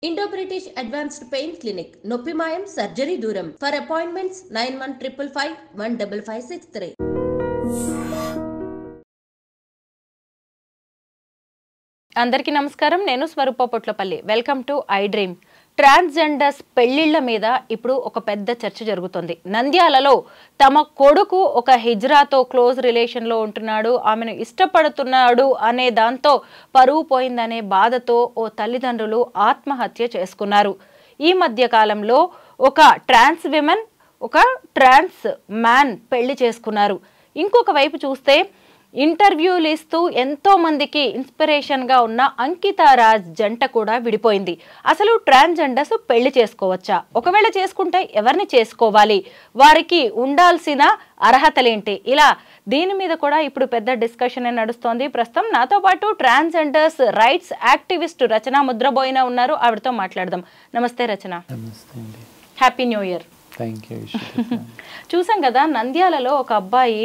Indo-British Advanced Pain Clinic, Noppimayam Surgery Duram. For appointments 9155 15563. అందరికీ నమస్కారం. నేను Swaroopa Potlapalli. Welcome to I dream. Transgenders పెళ్లిళ్ల మీద ఇప్పుడు ఒక పెద్ద చర్చ జరుగుతుంది. నంద్యాలలో తమ కొడుకు ఒక హిజ్రాతో క్లోజ్ రిలేషన్లో ఉంటున్నాడు, ఆమెను ఇష్టపడుతున్నాడు అనే దాంతో పరువు పోయిందనే బాధతో ఓ తల్లిదండ్రులు ఆత్మహత్య చేసుకున్నారు. ఈ మధ్య కాలంలో ఒక ట్రాన్స్ విమెన్, ఒక ట్రాన్స్ మ్యాన్ పెళ్లి చేసుకున్నారు. ఇంకొక వైపు చూస్తే ఇంటర్వ్యూలు ఇస్తూ ఎంతో మందికి ఇన్స్పిరేషన్గా ఉన్న అంకితా రాజ్ జంట కూడా విడిపోయింది. అసలు ట్రాన్స్జెండర్స్ పెళ్లి చేసుకోవచ్చా? ఒకవేళ చేసుకుంటే ఎవరిని చేసుకోవాలి? వారికి ఉండాల్సిన అర్హతలేంటి? ఇలా దీని మీద కూడా ఇప్పుడు పెద్ద డిస్కషన్ నడుస్తోంది. ప్రస్తుతం నాతో పాటు ట్రాన్స్జెండర్స్ రైట్స్ యాక్టివిస్ట్ రచన ముద్రబోయిన ఉన్నారు. ఆవిడతో మాట్లాడదాం. నమస్తే రచన. Happy new year. చూసాం కదా, నంద్యాలలో ఒక అబ్బాయి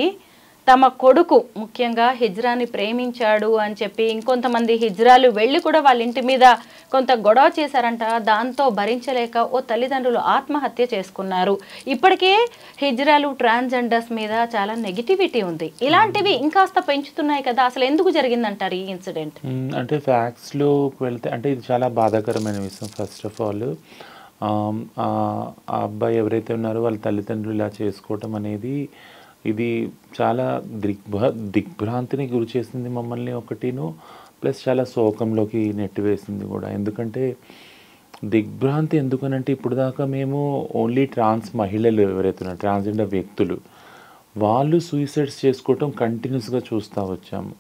తమ కొడుకు ముఖ్యంగా హిజ్రాని ప్రేమించాడు అని చెప్పి ఇంకొంతమంది హిజ్రాలు వెళ్ళి కూడా వాళ్ళ ఇంటి మీద కొంత గొడవ చేశారంట. దాంతో భరించలేక ఓ తల్లిదండ్రులు ఆత్మహత్య చేసుకున్నారు. ఇప్పటికే హిజ్రాలు ట్రాన్స్జెండర్స్ మీద చాలా నెగిటివిటీ ఉంది. ఇలాంటివి ఇంకాస్త పెంచుతున్నాయి కదా, అసలు ఎందుకు జరిగిందంటారు ఈ ఇన్సిడెంట్? అంటే ఫ్యాక్ట్స్లోకి వెళ్తే అంటే ఇది చాలా బాధాకరమైన విషయం. ఫస్ట్ ఆఫ్ ఆల్ ఆ అబ్బాయి ఎవరైతే ఉన్నారో వాళ్ళ తల్లిదండ్రులు ఇలా చేసుకోవటం అనేది ఇది చాలా దిగ్భ్రాంతిని గురి చేసింది మమ్మల్ని ఒకటిను, ప్లస్ చాలా శోకంలోకి నెట్టివేసింది కూడా. ఎందుకంటే దిగ్భ్రాంతి ఎందుకనంటే ఇప్పుడు దాకా మేము ఓన్లీ ట్రాన్స్ మహిళలు ఎవరైతే ఉన్నారు, ట్రాన్స్జెండర్ వ్యక్తులు, వాళ్ళు సూసైడ్స్ చేసుకోవటం కంటిన్యూస్గా చూస్తూ వచ్చాము.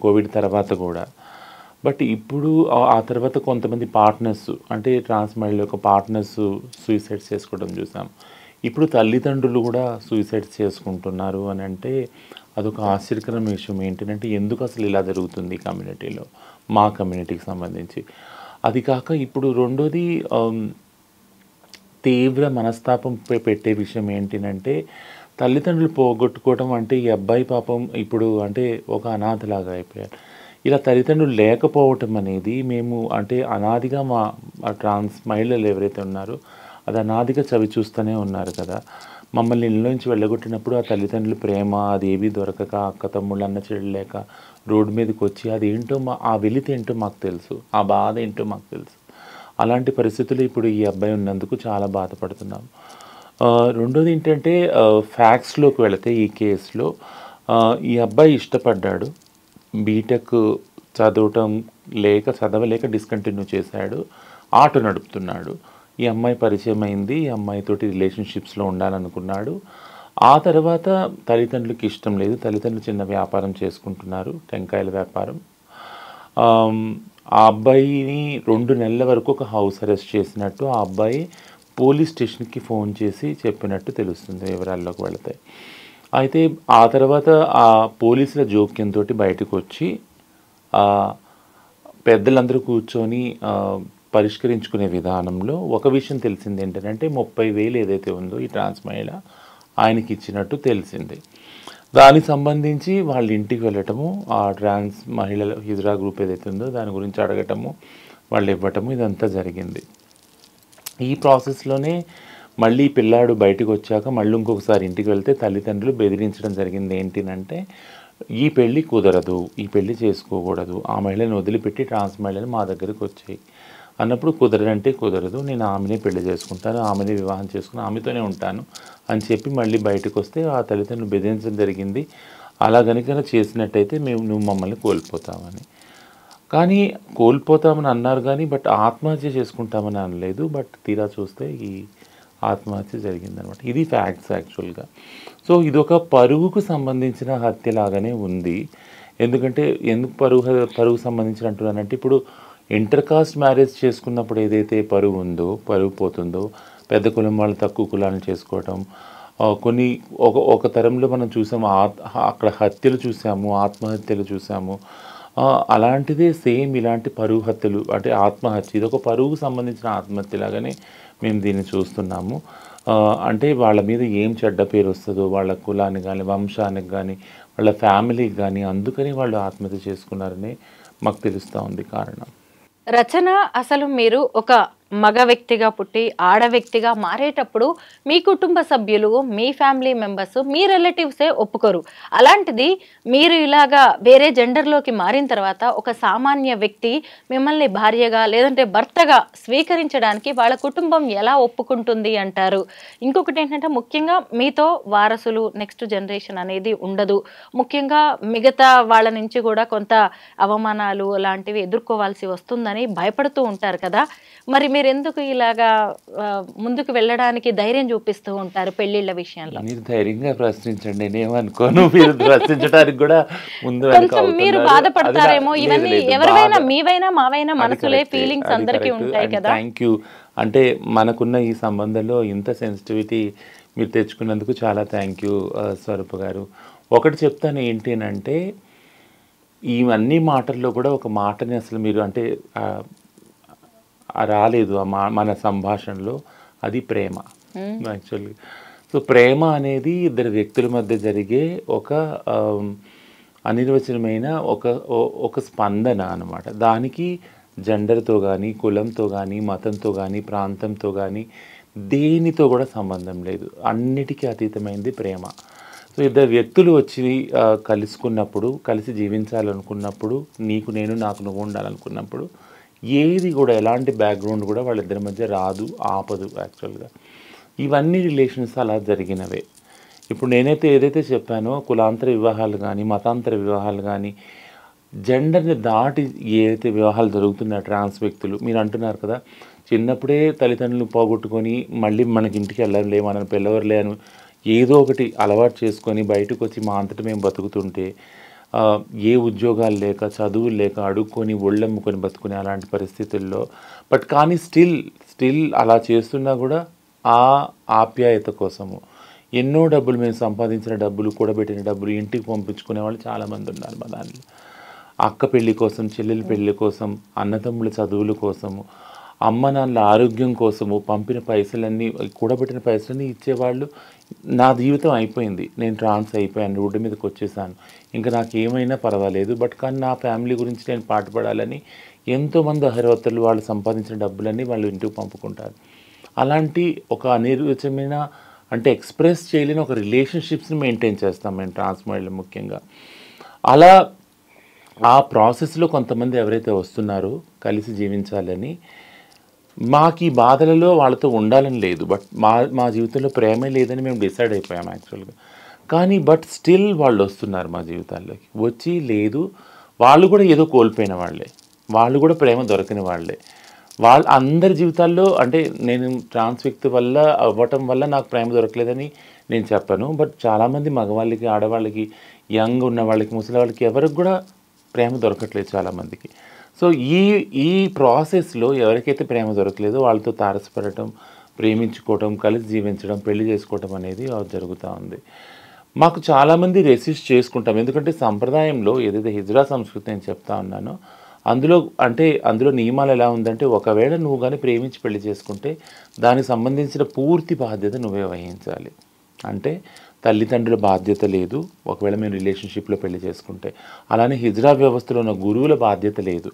కోవిడ్ తర్వాత కూడా. బట్ ఇప్పుడు ఆ తర్వాత కొంతమంది పార్ట్నర్స్, అంటే ట్రాన్స్ మహిళల యొక్క పార్ట్నర్స్ సూసైడ్స్ చేసుకోవడం చూసాం. ఇప్పుడు తల్లిదండ్రులు కూడా సూసైడ్స్ చేసుకుంటున్నారు అని అంటే అదొక ఆశ్చర్యకరమైన విషయం. ఏంటంటే ఎందుకు అసలు ఇలా జరుగుతుంది కమ్యూనిటీలో, మా కమ్యూనిటీకి సంబంధించి. అది కాక ఇప్పుడు రెండోది తీవ్ర మనస్తాపం పెట్టే విషయం ఏంటంటే తల్లిదండ్రులు పోగొట్టుకోవడం. అంటే ఈ అబ్బాయి పాపం ఇప్పుడు అంటే ఒక అనాథలాగా అయిపోయారు. ఇలా తల్లిదండ్రులు లేకపోవటం అనేది మేము అంటే అనాదిగా మా ట్రాన్స్ మహిళలు ఎవరైతే ఉన్నారో అది అనాదిగా చవి చూస్తూనే ఉన్నారు కదా. మమ్మల్ని ఇళ్ళ నుంచి వెళ్ళగొట్టినప్పుడు ఆ తల్లిదండ్రుల ప్రేమ అది ఏవి దొరకక, అక్క తమ్ముళ్ళు అన్న చెల్లలేక రోడ్డు మీదకి వచ్చి అదేంటో ఆ వెలితి ఏంటో మాకు తెలుసు, ఆ బాధ ఏంటో మాకు తెలుసు. అలాంటి పరిస్థితులు ఇప్పుడు ఈ అబ్బాయి ఉన్నందుకు చాలా బాధపడుతున్నాం. రెండోది ఏంటంటే ఫ్యాక్ట్స్లోకి వెళితే ఈ కేసులో ఈ అబ్బాయి ఇష్టపడ్డాడు, బీటెక్ చదవలేక డిస్కంటిన్యూ చేశాడు, ఆటో నడుపుతున్నాడు. ఈ అమ్మాయి పరిచయం అయింది, ఈ అమ్మాయితోటి రిలేషన్షిప్స్లో ఉండాలనుకున్నాడు. ఆ తర్వాత తల్లిదండ్రులకి ఇష్టం లేదు, తల్లిదండ్రులు చిన్న వ్యాపారం చేసుకుంటున్నారు, టెంకాయల వ్యాపారం. ఆ అబ్బాయిని 2 నెలల వరకు ఒక హౌస్ అరెస్ట్ చేసినట్టు ఆ అబ్బాయి పోలీస్ స్టేషన్కి ఫోన్ చేసి చెప్పినట్టు తెలుస్తుంది వివరాల్లోకి వెళితే. అయితే ఆ తర్వాత ఆ పోలీసుల జోక్యంతో బయటకు వచ్చి పెద్దలందరూ కూర్చొని పరిష్కరించుకునే విధానంలో ఒక విషయం తెలిసింది ఏంటంటే 30,000 ఏదైతే ఉందో ఈ ట్రాన్స్ మహిళ ఆయనకి ఇచ్చినట్టు తెలిసింది. దానికి సంబంధించి వాళ్ళ ఇంటికి వెళ్ళటము, ఆ ట్రాన్స్ మహిళల హిజ్రా గ్రూప్ ఏదైతే ఉందో దాని గురించి అడగటము, వాళ్ళు ఇవ్వటము, ఇదంతా జరిగింది. ఈ ప్రాసెస్లోనే మళ్ళీ పిల్లాడు బయటకు వచ్చాక మళ్ళీ ఇంకొకసారి ఇంటికి వెళ్తే తల్లిదండ్రులు బెదిరించడం జరిగింది. ఏంటినంటే ఈ పెళ్ళి కుదరదు, ఈ పెళ్ళి చేసుకోకూడదు, ఆ మహిళని వదిలిపెట్టి ట్రాన్స్ మహిళని మా దగ్గరికి వచ్చాయి అన్నప్పుడు కుదరదంటే కుదరదు, నేను ఆమెనే పెళ్లి చేసుకుంటాను, ఆమెనే వివాహం చేసుకుని ఆమెతోనే ఉంటాను అని చెప్పి మళ్ళీ బయటకు వస్తే ఆ తల్లిదండ్రులు బెదిరించడం జరిగింది. అలా కనుక చేసినట్టయితే నువ్వు మమ్మల్ని కోల్పోతామని. కానీ కోల్పోతామని అన్నారు కానీ బట్ ఆత్మహత్య చేసుకుంటామని అనలేదు. బట్ తీరా చూస్తే ఈ ఆత్మహత్య జరిగిందనమాట. ఇది ఫ్యాక్ట్స్ యాక్చువల్గా. సో ఇదొక పరువుకు సంబంధించిన హత్యలాగానే ఉంది. ఎందుకంటే ఎందుకు పరువు సంబంధించిన అంటున్నానంటే ఇప్పుడు ఇంటర్ కాస్ట్ మ్యారేజ్ చేసుకున్నప్పుడు ఏదైతే పరువు పోతుందో, పెద్ద కులం వాళ్ళు తక్కువ కులాలను చేసుకోవటం, కొన్ని ఒక తరంలో మనం చూసాము, అక్కడ హత్యలు చూసాము, ఆత్మహత్యలు చూసాము. అలాంటిదే సేమ్ ఇలాంటి పరువు హత్యలు అంటే ఆత్మహత్య, ఇది ఒక పరువుకు సంబంధించిన ఆత్మహత్యలాగానే మేము దీన్ని చూస్తున్నాము. అంటే వాళ్ళ మీద ఏం చెడ్డ పేరు వస్తుందో, వాళ్ళ కులానికి కానీ వంశానికి కానీ వాళ్ళ ఫ్యామిలీకి కానీ, అందుకని వాళ్ళు ఆత్మహత్య చేసుకున్నారని మాకు తెలుస్తూ ఉంది కారణం. రచన, అసలు మీరు ఒక మగ వ్యక్తిగా పుట్టి ఆడ వ్యక్తిగా మారేటప్పుడు మీ కుటుంబ సభ్యులు, మీ ఫ్యామిలీ మెంబర్స్, మీ రిలేటివ్సే ఒప్పుకోరు. అలాంటిది మీరు ఇలాగా వేరే జెండర్లోకి మారిన తర్వాత ఒక సామాన్య వ్యక్తి మిమ్మల్ని భార్యగా లేదంటే భర్తగా స్వీకరించడానికి వాళ్ళ కుటుంబం ఎలా ఒప్పుకుంటుంది అంటారు? ఇంకొకటి ఏంటంటే ముఖ్యంగా మీతో వారసులు, నెక్స్ట్ జనరేషన్ అనేది ఉండదు. ముఖ్యంగా మిగతా వాళ్ళ నుంచి కూడా కొంత అవమానాలు లాంటివి ఎదుర్కోవాల్సి వస్తుందని భయపడుతూ ఉంటారు కదా. మరి మీరు ఎందుకు ఇలాగా ముందుకు వెళ్ళడానికి ధైర్యం చూపిస్తూ ఉంటారు పెళ్లిళ్ళ విషయంలో? మీరు ధైర్యంగా ప్రశ్నించండి, నేనేమనుకోను. మీరు ప్రశ్నించడానికి కూడా ముందు కొంచెం మీరు బాధపడతారేమో. ఇవన్నీ ఎవరివైనా, మీవైనా మావైనా మనసులే ఫీలింగ్స్ అందరికీ ఉంటాయి కదా. Thank you. అంటే మనకున్న ఈ సంబంధంలో ఇంత సెన్సిటివిటీ మీరు తెచ్చుకున్నందుకు చాలా థ్యాంక్ యూ స్వరూప గారు. ఒకటి చెప్తాను ఏంటి అంటే, ఇవన్నీ మాటల్లో కూడా ఒక మాటని అసలు మీరు అంటే రాలేదు మన సంభాషణలో, అది ప్రేమ యాక్చువల్లీ. సో ప్రేమ అనేది ఇద్దరు వ్యక్తుల మధ్య జరిగే ఒక అనిర్వచనమైన ఒక స్పందన అన్నమాట. దానికి జెండర్తో కానీ, కులంతో కానీ, మతంతో కానీ, ప్రాంతంతో కానీ, దేనితో కూడా సంబంధం లేదు. అన్నిటికీ అతీతమైనది ప్రేమ. సో ఇద్దరు వ్యక్తులు వచ్చి కలుసుకున్నప్పుడు, కలిసి జీవించాలనుకున్నప్పుడు, నీకు నేను, నాకు నువ్వు ఉండాలనుకున్నప్పుడు, ఏది కూడా ఎలాంటి బ్యాక్గ్రౌండ్ కూడా వాళ్ళిద్దరి మధ్య రాదు, ఆపదు యాక్చువల్గా. ఇవన్నీ రిలేషన్స్ అలా జరిగినవే. ఇప్పుడు నేనైతే ఏదైతే చెప్పానో, కులాంతర వివాహాలు కానీ, మతాంతర వివాహాలు కానీ, జెండర్ని దాటి ఏదైతే వివాహాలు జరుగుతున్నాయో ట్రాన్స్ వ్యక్తులు, మీరు అంటున్నారు కదా, చిన్నప్పుడే తల్లిదండ్రులు పోగొట్టుకొని మళ్ళీ మనకి ఇంటికి వెళ్ళలే, మనం పిల్లవర్లే అని ఏదో ఒకటి అలవాటు చేసుకొని బయటకు వచ్చి మా అంతటా మేము బతుకుతుంటే, ఏ ఉద్యోగాలు లేక, చదువులు లేక, అడుక్కొని ఒళ్ళమ్ముకొని బతుకునే అలాంటి పరిస్థితుల్లో, బట్ కానీ స్టిల్ అలా చేస్తున్నా కూడా ఆ ఆప్యాయత కోసము ఎన్నో డబ్బులు, మేము సంపాదించిన డబ్బులు, కూడబెట్టిన డబ్బులు ఇంటికి పంపించుకునే వాళ్ళు చాలామంది ఉన్నారు మా దాంట్లో. అక్క పెళ్ళి కోసం, చెల్లెల పెళ్ళి కోసం, అన్నదమ్ముల చదువుల కోసము, అమ్మ నాన్నల ఆరోగ్యం కోసము పంపిన పైసలన్నీ, కూడబెట్టిన పైసలన్నీ ఇచ్చేవాళ్ళు. నా జీవితం అయిపోయింది, నేను ట్రాన్స్ అయిపోయాను, రోడ్డు మీదకి వచ్చేసాను, ఇంకా నాకు ఏమైనా పర్వాలేదు, బట్ కానీ నా ఫ్యామిలీ గురించి నేను పాటుపడాలని ఎంతోమంది అహర్వతలు వాళ్ళు సంపాదించిన డబ్బులన్నీ వాళ్ళు ఇంటికి పంపుకుంటారు. అలాంటి ఒక అనిర్వచనమైన అంటే ఎక్స్ప్రెస్ చేయలేని ఒక రిలేషన్షిప్స్ని మెయింటైన్ చేస్తాం మేము ట్రాన్స్ మహిళలు ముఖ్యంగా. అలా ఆ ప్రాసెస్లో కొంతమంది ఎవరైతే వస్తున్నారో కలిసి జీవించాలని, మాకు ఈ బాధలలో వాళ్ళతో ఉండాలని లేదు, బట్ మా జీవితంలో ప్రేమే లేదని మేము డిసైడ్ అయిపోయాం యాక్చువల్గా. కానీ బట్ స్టిల్ వాళ్ళు వస్తున్నారు మా జీవితాల్లోకి. వచ్చి లేదు, వాళ్ళు కూడా ఏదో కోల్పోయిన వాళ్ళే, వాళ్ళు కూడా ప్రేమ దొరకని వాళ్ళే. అందరి జీవితాల్లో అంటే నేను ట్రాన్స్ వ్యక్తి వల్ల అవ్వటం వల్ల నాకు ప్రేమ దొరకలేదని నేను చెప్పను, బట్ చాలామంది మగవాళ్ళకి, ఆడవాళ్ళకి, యంగ్ ఉన్న వాళ్ళకి, ముసలి వాళ్ళకి ఎవరికి కూడా ప్రేమ దొరకట్లేదు చాలామందికి. సో ఈ ప్రాసెస్లో ఎవరికైతే ప్రేమ దొరకలేదో వాళ్ళతో తారసపడటం, ప్రేమించుకోవటం, కలిసి జీవించడం, పెళ్లి చేసుకోవటం అనేది జరుగుతూ ఉంది. మాకు చాలామంది రెసిస్ట్ చేసుకుంటాం, ఎందుకంటే సంప్రదాయంలో ఏదైతే హిజ్రా సంస్కృతి నేను చెప్తా ఉన్నానో అందులో నియమాలు ఎలా ఉందంటే, ఒకవేళ నువ్వు కానీ ప్రేమించి పెళ్లి చేసుకుంటే దానికి సంబంధించిన పూర్తి బాధ్యత నువ్వే వహించాలి. అంటే తల్లిదండ్రుల బాధ్యత లేదు ఒకవేళ మేము రిలేషన్షిప్లో పెళ్లి చేసుకుంటే, అలానే హిజ్రా వ్యవస్థలో ఉన్న గురువుల బాధ్యత లేదు,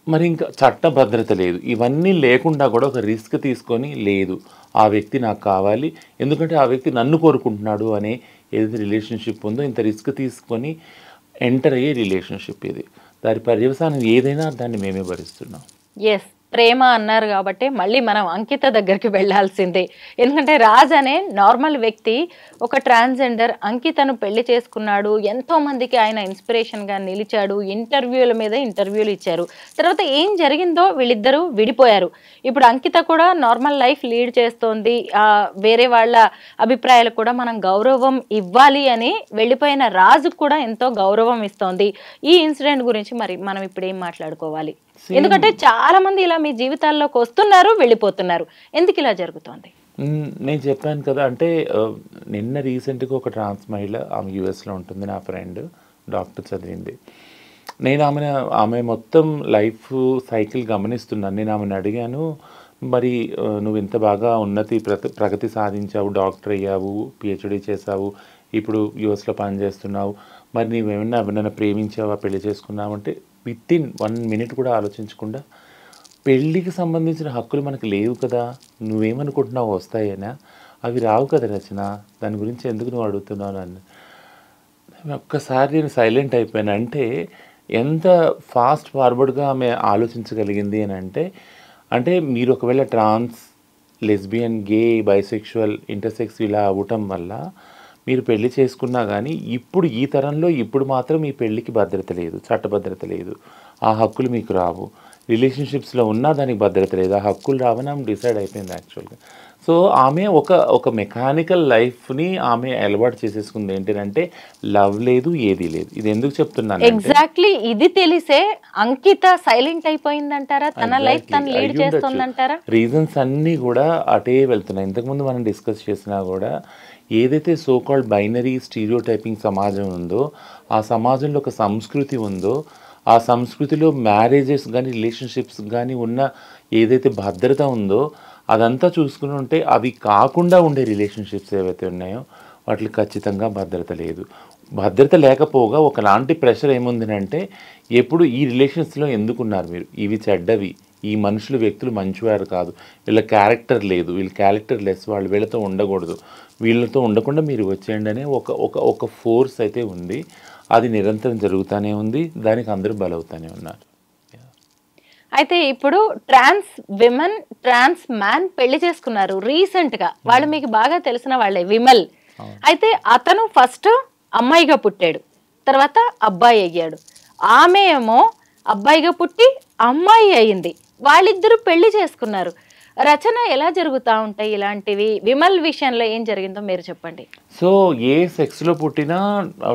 మరి ఇంకా చట్టభద్రత లేదు. ఇవన్నీ లేకుండా కూడా ఒక రిస్క్ తీసుకొని, లేదు ఆ వ్యక్తి నాకు కావాలి, ఎందుకంటే ఆ వ్యక్తి నన్ను కోరుకుంటున్నాడు అనే ఏదైతే రిలేషన్షిప్ ఉందో, ఇంత రిస్క్ తీసుకొని ఎంటర్ అయ్యే రిలేషన్షిప్ ఇది. దాని పర్యవసానం ఏదైనా దాన్ని మేమే భరిస్తున్నాం. ఎస్, ప్రేమ అన్నారు కాబట్టి మళ్ళీ మనం అంకిత దగ్గరికి వెళ్ళాల్సిందే. ఎందుకంటే రాజ్ అనే నార్మల్ వ్యక్తి ఒక ట్రాన్స్జెండర్ అంకితను పెళ్లి చేసుకున్నాడు, ఎంతో మందికి ఆయన ఇన్స్పిరేషన్గా నిలిచాడు, ఇంటర్వ్యూల మీద ఇంటర్వ్యూలు ఇచ్చారు. తర్వాత ఏం జరిగిందో వీళ్ళిద్దరూ విడిపోయారు. ఇప్పుడు అంకిత కూడా నార్మల్ లైఫ్ లీడ్ చేస్తోంది, వేరే వాళ్ళ అభిప్రాయాలకు కూడా మనం గౌరవం ఇవ్వాలి అని వెళ్ళిపోయిన రాజుకు కూడా ఎంతో గౌరవం ఇస్తోంది. ఈ ఇన్సిడెంట్ గురించి మరి మనం ఇప్పుడు ఏం మాట్లాడుకోవాలి? ఎందుకంటే చాలా మంది ఇలా మీ జీవితాల్లోకి వస్తున్నారు, వెళ్ళిపోతున్నారు, ఎందుకు ఇలా జరుగుతోంది? నేను చెప్పాను కదా, అంటే నిన్న రీసెంట్గా ఒక ట్రాన్స్ మహిళ, ఆమె యూఎస్లో ఉంటుంది, నా ఫ్రెండ్, డాక్టర్ చదివింది. నేను ఆమె మొత్తం లైఫ్ సైకిల్ గమనిస్తున్నాను. నేను ఆమెను అడిగాను, మరి నువ్వు ఇంత బాగా ప్రగతి సాధించావు, డాక్టర్ అయ్యావు, పిహెచ్డి చేసావు, ఇప్పుడు యూఎస్లో పనిచేస్తున్నావు, మరి నీవేమన్నా ఎవరినైనా ప్రేమించావా, పెళ్లి చేసుకున్నావు అంటే విత్ ఇన్ 1 minute కూడా ఆలోచించకుండా పెళ్ళికి సంబంధించిన హక్కులు మనకు లేవు కదా, నువ్వేమనుకుంటున్నావు వస్తాయేనా, అవి రావు కదా రచన, దాని గురించి ఎందుకు నువ్వు అడుగుతున్నావు నన్ను. ఒక్కసారి నేను సైలెంట్ అయిపోయాను. అంటే ఎంత ఫాస్ట్ ఫార్వర్డ్గా ఆమె ఆలోచించగలిగింది అని అంటే మీరు ఒకవేళ ట్రాన్స్, లెస్బియన్, గే, బైసెక్షువల్, ఇంటర్సెక్స్ ఇలా అవ్వటం వల్ల మీరు పెళ్లి చేసుకున్నా కానీ ఇప్పుడు ఈ తరంలో ఇప్పుడు మాత్రం ఈ పెళ్ళికి భద్రత లేదు, చట్టభద్రత లేదు, ఆ హక్కులు మీకు రావు. రిలేషన్షిప్స్లో ఉన్నా దానికి భద్రత లేదు, ఆ హక్కులు రావని ఆమె డిసైడ్ అయిపోయింది యాక్చువల్గా. సో ఆమె ఒక మెకానికల్ లైఫ్ని ఆమె అలవాటు చేసేసుకుంది. ఏంటంటే లవ్ లేదు, ఏది లేదు. ఇది ఎందుకు చెప్తున్నాను, ఎగ్జాక్ట్లీ ఇది తెలిసే అంకిత సైలెంట్ అయిపోయిందంటారా, తన లైఫ్ తను లీడ్ చేస్తుందంటారా? రీజన్స్ అన్నీ కూడా అటే వెళ్తున్నాయి. ఇంతకుముందు మనం డిస్కస్ చేసినా కూడా ఏదైతే సోకాల్డ్ బైనరీ స్టీరియోటైపింగ్ సమాజం ఉందో, ఆ సమాజంలో ఒక సంస్కృతి ఉందో, ఆ సంస్కృతిలో మ్యారేజెస్ కానీ రిలేషన్షిప్స్ కానీ ఉన్న ఏదైతే భద్రత ఉందో అదంతా చూసుకుని ఉంటే అవి కాకుండా ఉండే రిలేషన్షిప్స్ ఏవైతే ఉన్నాయో వాటికి ఖచ్చితంగా భద్రత లేదు. భద్రత లేకపోగా ఒకలాంటి ప్రెషర్ ఏముందంటే ఎప్పుడు ఈ రిలేషన్స్లో ఎందుకున్నారు మీరు, ఇవి చెడ్డవి, ఈ మనుషులు వ్యక్తులు మంచివారు కాదు, వీళ్ళ క్యారెక్టర్ లేదు, వీళ్ళ క్యారెక్టర్ లెస్, వాళ్ళు వీళ్ళతో ఉండకూడదు, వీళ్ళతో ఉండకుండా మీరు వచ్చేయండి అనే ఒక ఫోర్స్ అయితే ఉంది. అది నిరంతరం జరుగుతూనే ఉంది, దానికి అందరూ బలవుతూనే ఉన్నారు. అయితే ఇప్పుడు ట్రాన్స్ విమెన్, ట్రాన్స్ మ్యాన్ పెళ్లి చేసుకున్నారు రీసెంట్ గా. వాళ్ళు మీకు బాగా తెలిసిన వాళ్ళే, విమల్. అయితే అతను ఫస్ట్ అమ్మాయిగా పుట్టాడు, తర్వాత అబ్బాయి అయ్యాడు. ఆమె ఏమో అబ్బాయిగా పుట్టి అమ్మాయి అయింది. వాళ్ళిద్దరూ పెళ్లి చేసుకున్నారు. రచన ఎలా జరుగుతూ ఉంటాయి ఇలాంటివి? విమల్ విషయంలో ఏం జరిగిందో మీరు చెప్పండి. సో ఏ సెక్స్లో పుట్టినా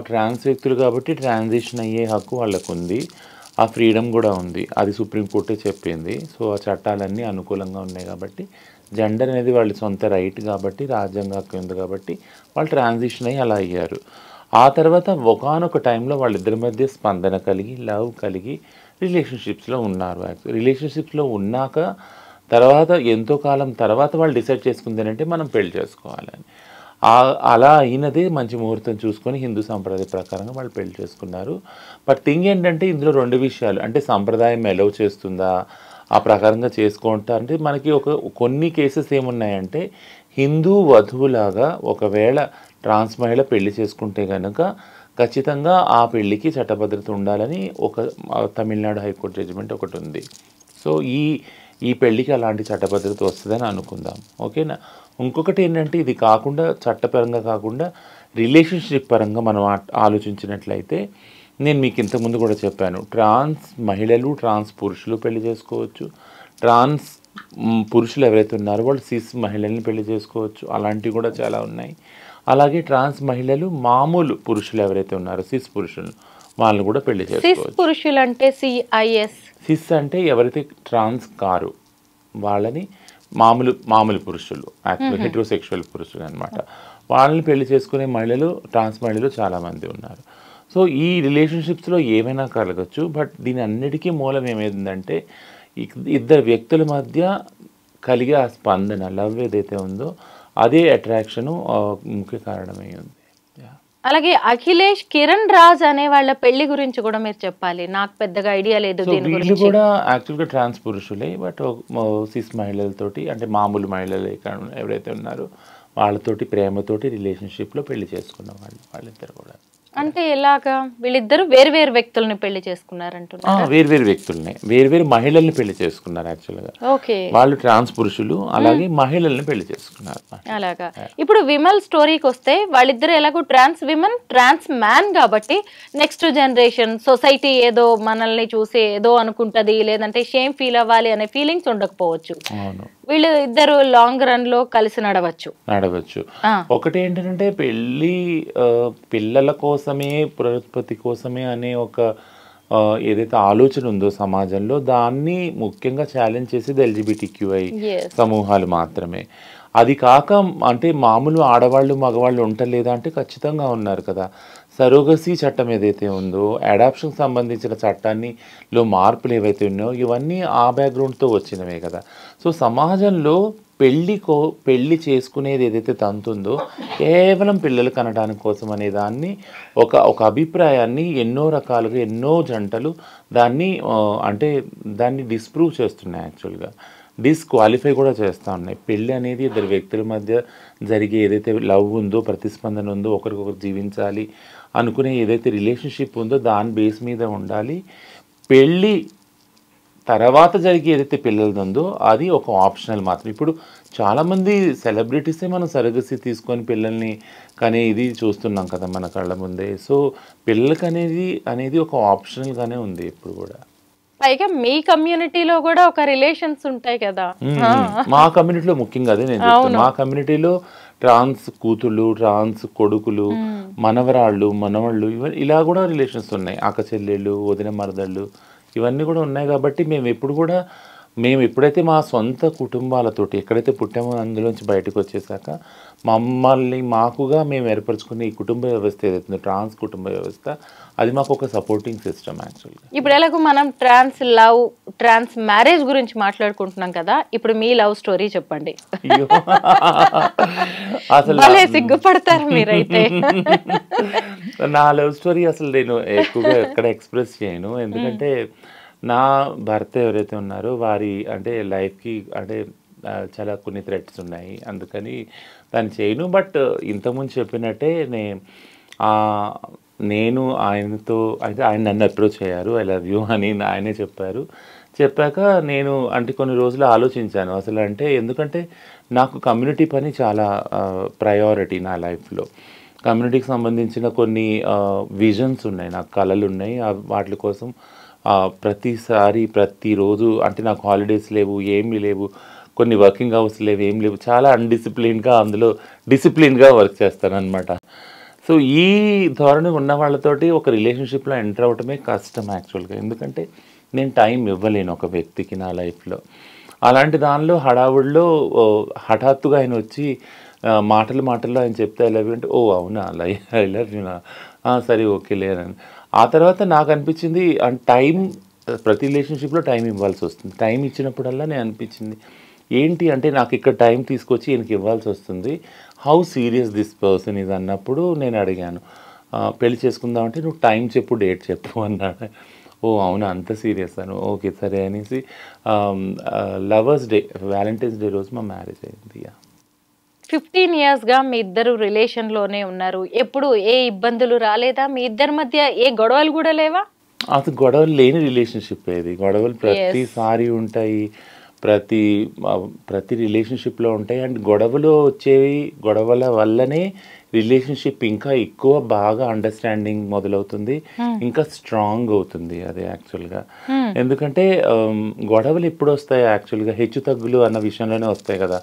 ట్రాన్స్ వ్యక్తులు కాబట్టి ట్రాన్సిషన్ అయ్యే హక్కు వాళ్ళకు ఉంది, ఆ ఫ్రీడమ్ కూడా ఉంది. అది సుప్రీంకోర్టే చెప్పింది. సో ఆ చట్టాలన్నీ అనుకూలంగా ఉన్నాయి కాబట్టి, జెండర్ అనేది వాళ్ళ సొంత రైట్ కాబట్టి, రాజ్యాంగ హక్కు ఉంది కాబట్టి వాళ్ళు ట్రాన్సిషన్ అయ్యి అలా అయ్యారు. ఆ తర్వాత ఒకానొక టైంలో వాళ్ళిద్దరి మధ్య స్పందన కలిగి, లవ్ కలిగి రిలేషన్షిప్స్లో ఉన్నారు. రిలేషన్షిప్స్లో ఉన్నాక తర్వాత ఎంతో కాలం తర్వాత వాళ్ళు డిసైడ్ చేసుకుంది అంటే మనం పెళ్లి చేసుకోవాలని. అలా అయినదే మంచి ముహూర్తం చూసుకొని హిందూ సంప్రదాయ ప్రకారంగా వాళ్ళు పెళ్లి చేసుకున్నారు. బట్ థింగ్ ఏంటంటే ఇందులో రెండు విషయాలు, అంటే సంప్రదాయం ఎలవ్ చేస్తుందా, ఆ ప్రకారంగా చేసుకుంటా అంటే మనకి కొన్ని కేసెస్ ఏమున్నాయంటే హిందూ వధువులాగా ఒకవేళ ట్రాన్స్ మహిళ పెళ్లి చేసుకుంటే కనుక ఖచ్చితంగా ఆ పెళ్లికి చట్టభద్రత ఉండాలని ఒక తమిళనాడు హైకోర్టు జడ్జిమెంట్ ఒకటి ఉంది. సో ఈ పెళ్ళికి అలాంటి చట్టభద్రత వస్తుందని అనుకుందాం, ఓకేనా. ఇంకొకటి ఏంటంటే ఇది కాకుండా చట్టపరంగా కాకుండా రిలేషన్షిప్ పరంగా మనం ఆలోచించినట్లయితే నేను మీకు ఇంతకుముందు కూడా చెప్పాను, ట్రాన్స్ మహిళలు, ట్రాన్స్ పురుషులు పెళ్లి చేసుకోవచ్చు. ట్రాన్స్ పురుషులు ఎవరైతే ఉన్నారో వాళ్ళు సిస్ మహిళల్ని పెళ్లి చేసుకోవచ్చు, అలాంటివి కూడా చాలా ఉన్నాయి. అలాగే ట్రాన్స్ మహిళలు మామూలు పురుషులు ఎవరైతే ఉన్నారో సిస్ పురుషులు వాళ్ళని కూడా పెళ్లి చేసుకోవచ్చు. పురుషులు అంటే సిస్ అంటే ఎవరైతే ట్రాన్స్ కారు వాళ్ళని మామూలు పురుషులు, యాక్చువల్ హెట్రోసెక్షువల్ పురుషులు అనమాట. వాళ్ళని పెళ్లి చేసుకునే మహిళలు, ట్రాన్స్ మహిళలు చాలామంది ఉన్నారు. సో ఈ రిలేషన్షిప్స్లో ఏమైనా కలగచ్చు. బట్ దీని అన్నిటికీ మూలం ఏమైందంటే ఇద్దరు వ్యక్తుల మధ్య కలిగే ఆ స్పందన, లవ్ ఏదైతే ఉందో అదే అట్రాక్షను ముఖ్య కారణమై ఉంది. అలాగే అఖిలేష్, కిరణ్ రాజ్ అనే వాళ్ళ పెళ్లి గురించి కూడా మీరు చెప్పాలి, నాకు పెద్దగా ఐడియా లేదు. వీళ్ళు కూడా యాక్చువల్గా ట్రాన్స్ పురుషులే, బట్ సిస్ మహిళలతోటి అంటే మామూలు మహిళలు ఎవరైతే ఉన్నారో వాళ్ళతోటి ప్రేమతోటి రిలేషన్షిప్లో పెళ్లి చేసుకున్న వాళ్ళిద్దరు కూడా. అంటే ఎలాగా వీళ్ళిద్దరు వేరు వ్యక్తుల్ని పెళ్లి చేసుకున్నారంటున్నారు? వేరు వ్యక్తుల్ని, వేరు మహిళల్ని పెళ్లి చేసుకున్నారు యాక్చువల్గా. ఓకే, వాళ్ళు ట్రాన్స్ పురుషులు, అలాగే మహిళల్ని పెళ్లి చేసుకున్నారు. అలాగా. ఇప్పుడు విమల్ స్టోరీకి వస్తే వాళ్ళిద్దరు ఎలాగో ట్రాన్స్ విమన్, ట్రాన్స్ మ్యాన్ కాబట్టి నెక్స్ట్ జనరేషన్ సొసైటీ ఏదో మనల్ని చూసి ఏదో అనుకుంటది, లేదంటే షేమ్ ఫీల్ అవ్వాలి అనే ఫీలింగ్స్ ఉండకపోవచ్చు. అవును, వీళ్ళు ఇద్దరు లాంగ్ రన్ లో కలిసి నడవచ్చు. ఒకటి ఏంటంటే పెళ్ళి పిల్లల కోసమే, పునరుత్పత్తి కోసమే అనే ఒక ఏదైతే ఆలోచన ఉందో సమాజంలో దాన్ని ముఖ్యంగా ఛాలెంజ్ చేసేది LGBTQI సమూహాలు మాత్రమే. అది కాక అంటే మామూలు ఆడవాళ్ళు మగవాళ్ళు ఉండలేదా అంటే ఖచ్చితంగా ఉన్నారు కదా. సరోగసీ చట్టం ఏదైతే ఉందో, అడాప్షన్కి సంబంధించిన చట్టాల్లో మార్పులు ఏవైతే ఉన్నాయో ఇవన్నీ ఆ బ్యాక్గ్రౌండ్తో వచ్చినవే కదా. సో సమాజంలో పెళ్ళి చేసుకునేది ఏదైతే తంతుందో కేవలం పిల్లలు కనడానికి కోసం అనే దాన్ని ఒక అభిప్రాయాన్ని ఎన్నో రకాలుగా ఎన్నో జంటలు దాన్ని అంటే దాన్ని డిస్ప్రూవ్ చేస్తున్నాయి, యాక్చువల్గా డిస్క్వాలిఫై కూడా చేస్తూ ఉన్నాయి. పెళ్ళి అనేది ఇద్దరు వ్యక్తుల మధ్య జరిగే ఏదైతే లవ్ ఉందో, ప్రతిస్పందన ఉందో, ఒకరికొకరు జీవించాలి అనుకునే ఏదైతే రిలేషన్షిప్ ఉందో దాని బేస్ మీద ఉండాలి. పెళ్ళి తర్వాత జరిగే ఏదైతే పిల్లలది ఉందో అది ఒక ఆప్షనల్ మాత్రం. ఇప్పుడు చాలామంది సెలబ్రిటీసే మనం సరగసి తీసుకొని పిల్లల్ని కానీ ఇది చూస్తున్నాం కదా మన కళ్ళ ముందే. సో పిల్లలకి అనేది ఒక ఆప్షనల్గానే ఉంది ఇప్పుడు కూడా. పైగా మీ కమ్యూనిటీలో కూడా ఒక రిలేషన్స్ ఉంటాయి కదా. మా కమ్యూనిటీలో ముఖ్యంగా అదే నేను చెప్తాను. మా కమ్యూనిటీలో ట్రాన్స్ కూతుళ్ళు, ట్రాన్స్ కొడుకులు, మనవరాళ్ళు, మనవళ్ళు ఇలా కూడా రిలేషన్స్ ఉన్నాయి. అక్క చెల్లెళ్ళు, వదిన మరదళ్ళు ఇవన్నీ కూడా ఉన్నాయి. కాబట్టి మేము ఎప్పుడైతే మా సొంత కుటుంబాలతోటి ఎక్కడైతే పుట్టామో అందులోంచి బయటకు వచ్చేసాక మాకుగా మేము ఏర్పరచుకునే ఈ కుటుంబ వ్యవస్థ ఏదైతుందో ట్రాన్స్ కుటుంబ వ్యవస్థ అది మాకు ఒక సపోర్టింగ్ సిస్టమ్ యాక్చువల్గా. ఇప్పుడు ఎలాగో మనం ట్రాన్స్ మ్యారేజ్ గురించి మాట్లాడుకుంటున్నాం కదా, ఇప్పుడు మీ లవ్ స్టోరీ చెప్పండి. అసలు సిగ్గుపడతారు మీరైతే. నా లవ్ స్టోరీ అసలు నేను ఎక్కువగా ఎక్కడ ఎక్స్ప్రెస్ చేయను, ఎందుకంటే నా భర్త ఎవరైతే ఉన్నారో వారి అంటే లైఫ్కి అంటే చాలా కొన్ని థ్రెట్స్ ఉన్నాయి, అందుకని దాన్ని చేయను. బట్ ఇంతకుముందు చెప్పినట్టే నేను ఆయనతో అయితే ఆయన నన్ను అప్రోచ్ అయ్యారు, ఐ లవ్ యూ అని ఆయనే చెప్పాక నేను అంటే కొన్ని రోజులు ఆలోచించాను అసలు. అంటే ఎందుకంటే నాకు కమ్యూనిటీ పని చాలా ప్రయారిటీ నా లైఫ్లో. కమ్యూనిటీకి సంబంధించిన కొన్ని విజన్స్ ఉన్నాయి, నాకు కళలు ఉన్నాయి. వాటి కోసం ప్రతిరోజు అంటే నాకు హాలిడేస్ లేవు, ఏమీ లేవు, కొన్ని వర్కింగ్ అవర్స్ లేవు, ఏం లేవు, చాలా అన్డిసిప్లిన్గా అందులో డిసిప్లిన్గా వర్క్ చేస్తాను అనమాట. సో ఈ ధోరణి ఉన్న వాళ్ళతోటి ఒక రిలేషన్షిప్లో ఎంటర్ అవటమే కష్టం యాక్చువల్గా, ఎందుకంటే నేను టైం ఇవ్వలేను ఒక వ్యక్తికి నా లైఫ్లో. అలాంటి దానిలో హడావుడిలో హఠాత్తుగా ఆయన వచ్చి మాటల్లో ఆయన చెప్తే ఐ లవ్ యూ అంటే, ఓ అవునా ఐ లవ్ యూనా, సరే ఓకే లేనని. ఆ తర్వాత నాకు అనిపించింది టైం ప్రతి రిలేషన్షిప్లో టైం ఇవ్వాల్సి వస్తుంది. టైం ఇచ్చినప్పుడల్లా నేను అనిపించింది ఏంటి అంటే నాకు ఇక్కడ టైం తీసుకొచ్చి ఈయనకి ఇవ్వాల్సి వస్తుంది, హౌ సీరియస్ దిస్ పర్సన్ ఇది అన్నప్పుడు నేను అడిగాను, పెళ్లి చేసుకుందామంటే నువ్వు టైం చెప్పు, డేట్ చెప్పు అన్నాడు. ఓ అవునా అంత సీరియస్ అను, ఓకే సరే అనేసి లవర్స్ డే వ్యాలంటైన్స్ డే రోజు మా మ్యారేజ్ అయింది. 15 yearsగా మీ ఇద్దరు రిలేషన్లోనే ఉన్నారు, ఎప్పుడు ఏ ఇబ్బందులు రాలేదా? మీ ఇద్దరి మధ్య ఏ గొడవలు కూడా లేవా? అసలు గొడవలు లేని రిలేషన్షిప్ ఇది. గొడవలు ప్రతిసారి ఉంటాయి, ప్రతి రిలేషన్షిప్లో ఉంటాయి. అండ్ గొడవలు వచ్చేవి, గొడవల వల్లనే రిలేషన్షిప్ ఇంకా ఎక్కువ బాగా అండర్స్టాండింగ్ మొదలవుతుంది, ఇంకా స్ట్రాంగ్ అవుతుంది అది యాక్చువల్గా. ఎందుకంటే గొడవలు ఎప్పుడు వస్తాయి యాక్చువల్గా, హెచ్చు తగ్గులు అన్న విషయంలోనే వస్తాయి కదా.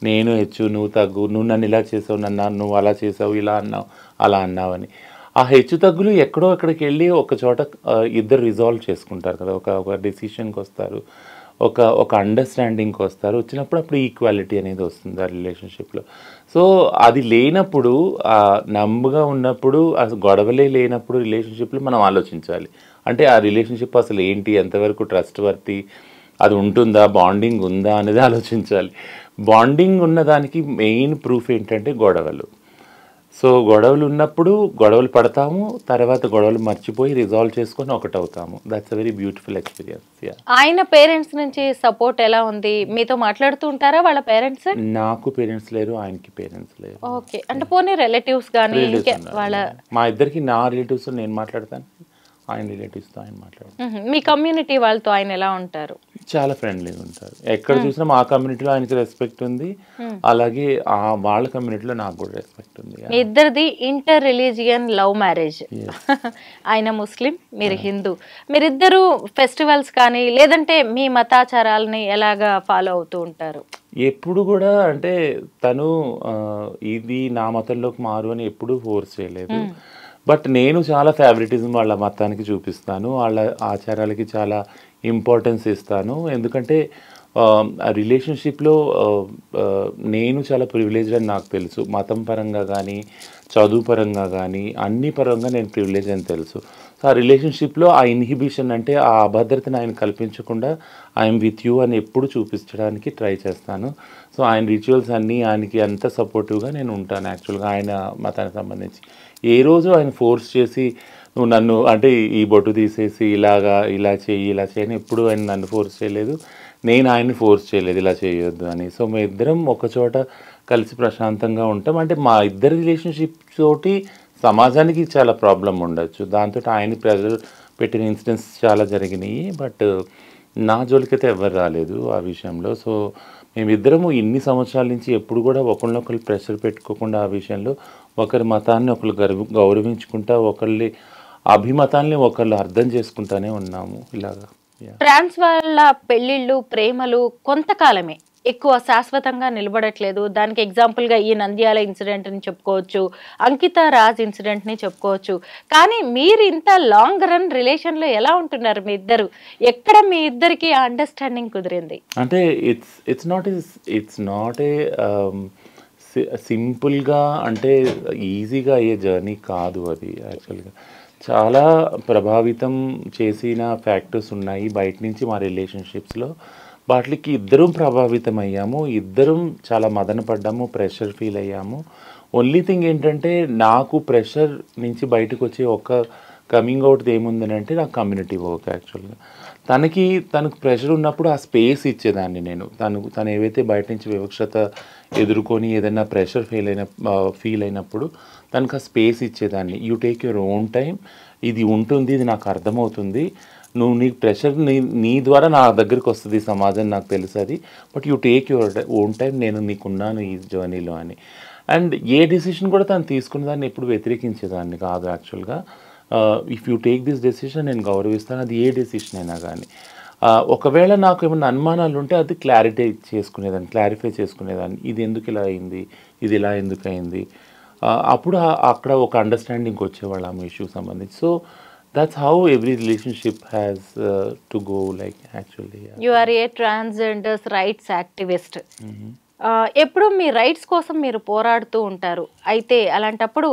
నేను హెచ్చు, నువ్వు తగ్గు, నువ్వు నన్ను ఇలా చేసావు, నువ్వు అలా చేసావు, ఇలా అన్నావు, అలా అన్నావు అని. ఆ హెచ్చు తగ్గులు ఎక్కడో అక్కడికి వెళ్ళి ఒక చోట ఇద్దరు రిజాల్వ్ చేసుకుంటారు కదా, ఒక డెసిషన్కి వస్తారు, ఒక అండర్స్టాండింగ్కి వస్తారు. అప్పుడు ఈక్వాలిటీ అనేది వస్తుంది ఆ రిలేషన్షిప్లో. సో అది లేనప్పుడు, నమ్ముగా ఉన్నప్పుడు, అసలు గొడవలే లేనప్పుడు రిలేషన్షిప్లో మనం ఆలోచించాలి. అంటే ఆ రిలేషన్షిప్ అసలు ఏంటి, ఎంతవరకు ట్రస్ట్ వర్తి, అది ఉంటుందా, బాండింగ్ ఉందా అనేది ఆలోచించాలి. బాండింగ్ ఉన్నదానికి మెయిన్ ప్రూఫ్ ఏంటంటే గొడవలు. సో గొడవలు ఉన్నప్పుడు గొడవలు పడతాము, తర్వాత గొడవలు మర్చిపోయి రిజాల్వ్ చేసుకొని ఒకటవుతాము. That's a very beautiful experience. ఆయన పేరెంట్స్ నుంచి సపోర్ట్ ఎలా ఉంది? మీతో మాట్లాడుతూ ఉంటారా వాళ్ళ పేరెంట్స్? నాకు పేరెంట్స్ లేరు, ఆయనకి పేరెంట్స్ లేరు. ఓకే, అంటే పోనీ రిలేటివ్స్ కానీ వాళ్ళ మా ఇద్దరికి నా రిలేటివ్స్ నేను మాట్లాడతాను, ఆయన రిలేటివ్స్తో ఆయన మాట్లాడతాను. మీ కమ్యూనిటీ వాళ్ళతో ఆయన ఎలా ఉంటారు? చాలా ఫ్రెండ్లీగా ఉంటారు. ఎక్కడ చూసినా మా కమ్యూనిటీలో ఆయనకి రెస్పెక్ట్ ఉంది, అలాగే వాళ్ళ కమ్యూనిటీలో నాకు కూడా రెస్పెక్ట్ ఉంది. మీ ఇద్దరిది ఇంటర్ రిలీజియన్ లవ్ మ్యారేజ్. ఆయన ముస్లిం, మీరు హిందూ. మీరిద్దరు ఫెస్టివల్స్ కానీ లేదంటే మీ మతాచారాలని ఎలాగా ఫాలో అవుతూ ఉంటారు? ఎప్పుడు కూడా అంటే తను ఇది నా మతంలోకి మారు అని ఎప్పుడూ ఫోర్స్ చేయలేదు. బట్ నేను చాలా ఫేవరెటిజం వాళ్ళ మతానికి చూపిస్తాను, వాళ్ళ ఆచారాలకి చాలా ఇంపార్టెన్స్ ఇస్తాను. ఎందుకంటే రిలేషన్షిప్లో నేను చాలా ప్రివిలేజ్డ్ అని నాకు తెలుసు. మతం పరంగా కానీ, చదువు పరంగా కానీ, అన్ని పరంగా నేను ప్రివిలేజ్ అని తెలుసు. సో ఆ రిలేషన్షిప్లో ఆ ఇన్హిబిషన్ అంటే ఆ అభద్రతను ఆయన కల్పించకుండా ఐఎమ్ విత్ యూ అని ఎప్పుడు చూపించడానికి ట్రై చేస్తాను. సో ఆయన రిచువల్స్ అన్నీ ఆయనకి అంత సపోర్టివ్గా నేను ఉంటాను. యాక్చువల్గా ఆయన మతానికి సంబంధించి ఏ రోజు ఆయన ఫోర్స్ చేసి నువ్వు నన్ను అంటే ఈ బొట్టు తీసేసి ఇలా చేయని ఎప్పుడు ఆయన నన్ను ఫోర్స్ చేయలేదు, నేను ఆయన్ని ఫోర్స్ చేయలేదు ఇలా చేయొద్దు అని. సో మేము ఇద్దరం ఒకచోట కలిసి ప్రశాంతంగా ఉంటాం. అంటే మా ఇద్దరి రిలేషన్షిప్ తోటి సమాజానికి చాలా ప్రాబ్లం ఉండొచ్చు, దాంతో ఆయన ప్రెజర్ పెట్టిన ఇన్సిడెంట్స్ చాలా జరిగినాయి. బట్ నా జోలికైతే ఎవరు రాలేదు ఆ విషయంలో. సో మేమిద్దరము ఇన్ని సంవత్సరాల నుంచి ఎప్పుడు కూడా ఒకరినొకరు ప్రెషర్ పెట్టుకోకుండా ఆ విషయంలో ఒకరి మతాన్ని ఒకరు గౌరవించుకుంటా, ఒకరి అభిమతాల్ని ఒకళ్ళు అర్థం చేసుకుంటానే ఉన్నాము ఇలాగా. ట్రాన్స్ వాళ్ళ పెళ్ళిళ్ళు ప్రేమలు కొంతకాలమే, ఎక్కువ శాశ్వతంగా నిలబడట్లేదు. దానికి ఎగ్జాంపుల్గా ఈ నంద్యాల ఇన్సిడెంట్ని చెప్పుకోవచ్చు, అంకిత రాజ్ ఇన్సిడెంట్ని చెప్పుకోవచ్చు. కానీ మీరు ఇంత లాంగ్ రన్ రిలేషన్లో ఎలా ఉంటున్నారు మీ ఇద్దరు? ఎక్కడ మీ ఇద్దరికి అండర్స్టాండింగ్ కుదిరింది? అంటే ఇట్స్ నాట్ ఏ సింపుల్గా అంటే ఈజీగా అయ్యే జర్నీ కాదు అది. యాక్చువల్గా చాలా ప్రభావితం చేసిన ఫ్యాక్టర్స్ ఉన్నాయి బయట నుంచి మా రిలేషన్షిప్స్లో. వాటికి ఇద్దరం ప్రభావితం అయ్యాము, ఇద్దరం చాలా మదన పడ్డాము, ప్రెషర్ ఫీల్ అయ్యాము. ఓన్లీ థింగ్ ఏంటంటే నాకు ప్రెషర్ నుంచి బయటకు వచ్చే ఒక కమింగ్ అవుట్ ఏముందని అంటే నాకు కమ్యూనిటీ వర్క్. యాక్చువల్గా తనకు ప్రెషర్ ఉన్నప్పుడు ఆ స్పేస్ ఇచ్చేదాన్ని నేను. తను ఏవైతే బయట నుంచి వివక్షత ఎదుర్కొని ఏదైనా ప్రెషర్ ఫీల్ అయినప్పుడు తనకు ఆ స్పేస్ ఇచ్చేదాన్ని. You take your own time, ఇది ఉంటుంది, ఇది నాకు అర్థమవుతుంది, నీకు ప్రెషర్ నీ ద్వారా నా దగ్గరికి వస్తుంది సమాజం, నాకు తెలుసు అది, but you take your own time, నేను నీకున్నాను ఈ జర్నీలో అని. అండ్ ఏ డెసిషన్ కూడా తను తీసుకున్న దాన్ని ఎప్పుడు వ్యతిరేకించేదాన్ని కాదు. యాక్చువల్గా if you take this decision నేను గౌరవిస్తాను, అది ఏ డెసిషన్ అయినా కానీ. ఒకవేళ నాకు ఏమైనా అనుమానాలు ఉంటే అది క్లారిఫై చేసుకునేదాన్ని, ఇది ఎందుకు ఇలా అయింది, ఇది ఇలా ఎందుకు అయింది, అప్పుడు అక్కడ ఒక అండర్స్టాండింగ్ వచ్చేవాళ్ళు ఆ ఇష్యూ సంబంధించి. So that's how every relationship has to go, like actually. Yeah. You are a transgender rights activist. ఎప్పుడు మీ రైట్స్ కోసం మీరు పోరాడుతూ ఉంటారు. అయితే అలాంటప్పుడు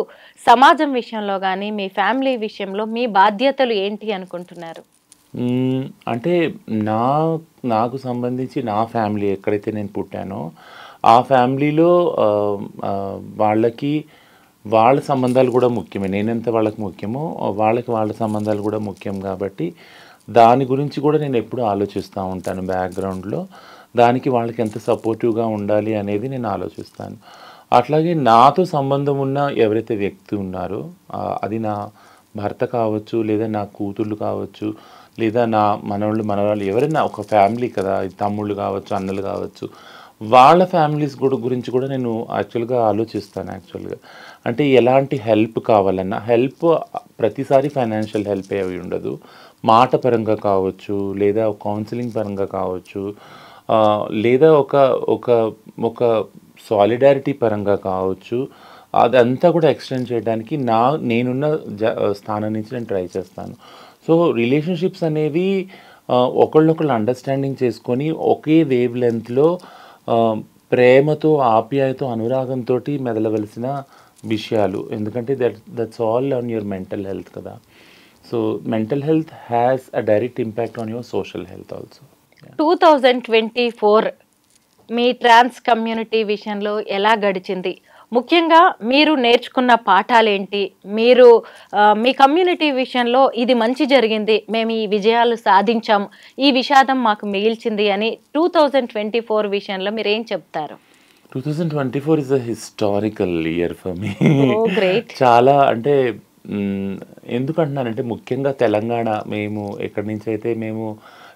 సమాజం విషయంలో కానీ మీ ఫ్యామిలీ విషయంలో మీ బాధ్యతలు ఏంటి అనుకుంటున్నారు? అంటే నాకు సంబంధించి నా ఫ్యామిలీ ఎక్కడైతే నేను పుట్టానో ఆ ఫ్యామిలీలో వాళ్ళ సంబంధాలు కూడా ముఖ్యమే. నేనెంత వాళ్ళకి ముఖ్యమో వాళ్ళ సంబంధాలు కూడా ముఖ్యం. కాబట్టి దాని గురించి కూడా నేను ఎప్పుడూ ఆలోచిస్తూ ఉంటాను బ్యాక్గ్రౌండ్లో. దానికి వాళ్ళకి ఎంత సపోర్టివ్గా ఉండాలి అనేది నేను ఆలోచిస్తాను. అట్లాగే నాతో సంబంధం ఉన్న ఎవరైతే వ్యక్తి ఉన్నారో అది నా భర్త కావచ్చు, లేదా నా కూతుళ్ళు కావచ్చు, లేదా నా మనవాళ్ళు ఎవరైనా ఒక ఫ్యామిలీ కదా, తమ్ముళ్ళు కావచ్చు, అన్నలు కావచ్చు, వాళ్ళ ఫ్యామిలీస్ గురించి కూడా నేను యాక్చువల్గా ఆలోచిస్తాను. యాక్చువల్గా అంటే ఎలాంటి హెల్ప్ కావాలన్నా, హెల్ప్ ప్రతిసారి ఫైనాన్షియల్ హెల్ప్ అవి ఉండదు, మాట పరంగా కావచ్చు, లేదా కౌన్సిలింగ్ పరంగా కావచ్చు, లేదా ఒక సాలిడారిటీ పరంగా కావచ్చు. అదంతా కూడా ఎక్స్టెండ్ చేయడానికి నేనున్న స్థానం నుంచి నేను ట్రై చేస్తాను. సో రిలేషన్షిప్స్ అనేవి ఒకళ్ళొకళ్ళు అండర్స్టాండింగ్ చేసుకొని ఒకే వేవ్ లెంత్లో ప్రేమతో, ఆప్యాయతో, అనురాగంతో మెదలవలసిన విషయాలు. ఎందుకంటే that's all on your mental health కదా. So mental health has a direct impact on your social health also. 2024 మీ ట్రాన్స్ కమ్యూనిటీ విషయంలో ఎలా గడిచింది? ముఖ్యంగా మీరు నేర్చుకున్న పాఠాలేంటి? మీరు మీ కమ్యూనిటీ విషయంలో ఇది మంచి జరిగింది, మేము ఈ విజయాలు సాధించాం, ఈ విషాదం మాకు మిగిల్చింది అని 2024 విషయంలో మీరు ఏం చెప్తారు? 2024 is a historical year for me. Great. చాలా అంటే ఎందుకంటున్నానంటే ముఖ్యంగా తెలంగాణ, మేము ఎక్కడి నుంచి అయితే మేము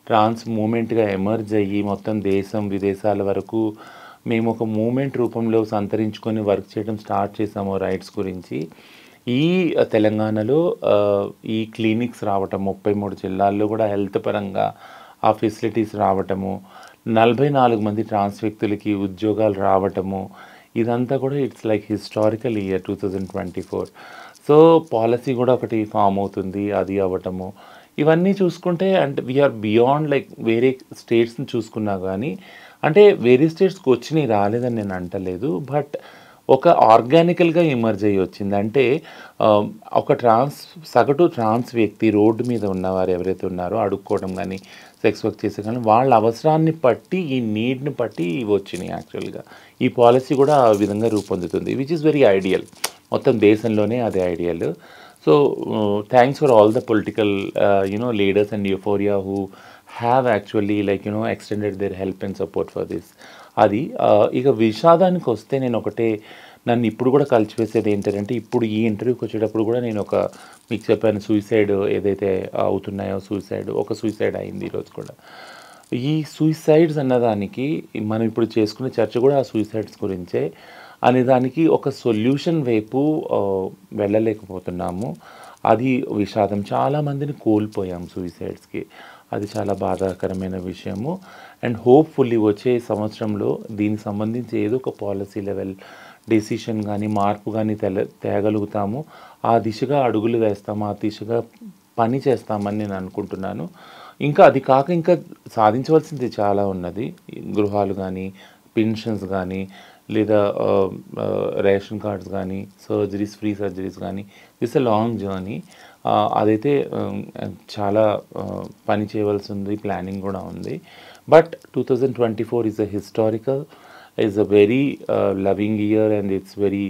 ట్రాన్స్ మూమెంట్గా ఎమర్జ్ అయ్యి మొత్తం దేశం విదేశాల వరకు మేము ఒక మూమెంట్ రూపంలో సంతరించుకొని వర్క్ చేయడం స్టార్ట్ చేసాము రైట్స్ గురించి. ఈ తెలంగాణలో ఈ క్లినిక్స్ రావటం, 33 జిల్లాల్లో కూడా హెల్త్ పరంగా ఆ ఫెసిలిటీస్ రావటము, 44 మంది ట్రాన్స్ వ్యక్తులకి ఉద్యోగాలు రావటము, ఇదంతా కూడా it's like historical year 2024. So policy కూడా ఒకటి ఫామ్ అవుతుంది, అది అవ్వటము, ఇవన్నీ చూసుకుంటే అంటే వీఆర్ బియాండ్ లైక్ వేరే స్టేట్స్ని చూసుకున్నా కానీ, అంటే వేరే స్టేట్స్కి వచ్చినాయి రాలేదని నేను అంటలేదు, బట్ ఒక ఆర్గానికల్గా ఎమర్జ్ అయ్యి వచ్చింది. అంటే ఒక సగటు ట్రాన్స్ వ్యక్తి రోడ్డు మీద ఉన్నవారు ఎవరైతే ఉన్నారో అడుక్కోవడం కానీ సెక్స్ వర్క్ చేసే కానీ వాళ్ళ అవసరాన్ని బట్టి ఈ నీడ్ని బట్టి ఇవి వచ్చినాయి. యాక్చువల్గా ఈ పాలసీ కూడా ఆ విధంగా రూపొందుతుంది, విచ్ ఈస్ వెరీ ఐడియల్. మొత్తం దేశంలోనే అది ideal. So thanks for all the political leaders and euphoria who have actually extended their help and support for this. అది ఇక విషాదానికి వస్తే నేను ఒకటే నన్ను ఇప్పుడు కూడా కలిసివేసేది ఏంటంటే, ఇప్పుడు ఈ ఇంటర్వ్యూకి వచ్చేటప్పుడు కూడా నేను మీకు చెప్పాను సూసైడ్ ఏదైతే అవుతున్నాయో ఒక సూసైడ్ అయింది ఈరోజు కూడా. ఈ సూసైడ్స్ అన్నదానికి మనం ఇప్పుడు చేసుకునే చర్చ కూడా ఆ సూసైడ్స్ గురించే అనేదానికి ఒక సొల్యూషన్ వైపు వెళ్ళలేకపోతున్నాము. అది విషాదం. చాలామందిని కోల్పోయాం సూసైడ్స్కి. అది చాలా బాధాకరమైన విషయము. అండ్ హోప్ఫుల్లీ వచ్చే సంవత్సరంలో దీనికి సంబంధించి ఏదో ఒక పాలసీ లెవెల్ డెసిషన్ కానీ మార్పు కానీ తేగలుగుతాము. ఆ దిశగా అడుగులు వేస్తాము, ఆ దిశగా పని చేస్తామని నేను అనుకుంటున్నాను. ఇంకా అది కాక ఇంకా సాధించవలసింది చాలా ఉన్నది. గృహాలు కానీ, పెన్షన్స్ కానీ, లేదా రేషన్ కార్డ్స్ కానీ, ఫ్రీ సర్జరీస్ కానీ. This a long journey. అదైతే చాలా పని చేయవలసి ఉంది, ప్లానింగ్ కూడా ఉంది. But 2024 is is a very loving year, and it's very